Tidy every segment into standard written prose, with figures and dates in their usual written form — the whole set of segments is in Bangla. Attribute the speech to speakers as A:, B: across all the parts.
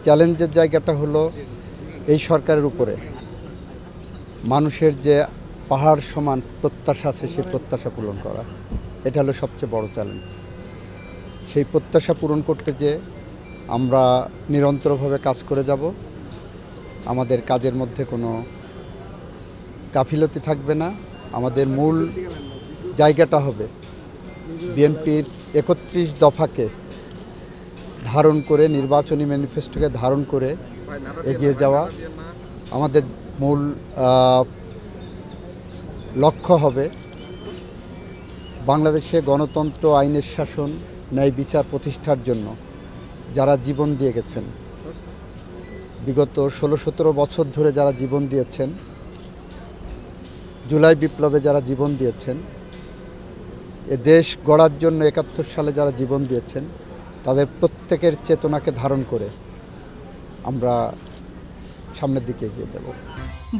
A: চ্যালেঞ্জের জায়গাটা হলো এই সরকারের উপরে মানুষের যে পাহাড় সমান প্রত্যাশা আছে সেই প্রত্যাশা পূরণ করা, এটা হলো সবচেয়ে বড় চ্যালেঞ্জ। সেই প্রত্যাশা পূরণ করতে যে আমরা নিরন্তরভাবে কাজ করে যাব। আমাদের কাজের মধ্যে কোনো গাফিলতি থাকবে না। আমাদের মূল জায়গাটা হবে বিএনপির ৩১ দফাকে ধারণ করে, নির্বাচনী ম্যানিফেস্টোকে ধারণ করে এগিয়ে যাওয়া। আমাদের মূল লক্ষ্য হবে বাংলাদেশে গণতন্ত্র, আইনের শাসন, ন্যায় বিচার প্রতিষ্ঠার জন্য যারা জীবন দিয়ে গেছেন, বিগত ১৬-১৭ বছর ধরে যারা জীবন দিয়েছেন, জুলাই বিপ্লবে যারা জীবন দিয়েছেন, এ দেশ গড়ার জন্য ৭১ সালে যারা জীবন দিয়েছেন, তাদের প্রত্যেকের চেতনাকে ধারণ করে আমরা সামনের দিকে এগিয়ে যাব।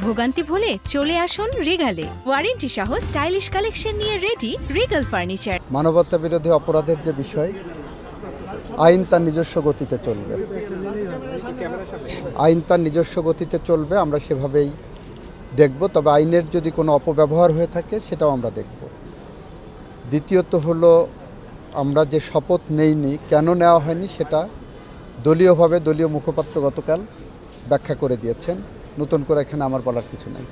B: ভোগান্তি ভুলে চলে আসুন রিগালে। ওয়ারেন্টি সহ স্টাইলিশ কালেকশন নিয়ে রেডি রিগাল ফার্নিচার।
A: মানবতা বিরোধী অপরাধের যে বিষয়, আইন তার নিজস্ব গতিতে চলবে। আইন তার নিজস্ব গতিতে চলবে, আমরা সেভাবেই দেখব। তবে আইনের যদি কোনো অপব্যবহার হয়ে থাকে সেটাও আমরা দেখব। দ্বিতীয়ত হলো, আমরা যে শপথ নেইনি, কেন নেওয়া হয়নি সেটা দলীয়ভাবে দলীয় মুখপাত্র গতকাল ব্যাখ্যা করে দিয়েছেন। নতুন করে এখানে আমার বলার কিছু নেই।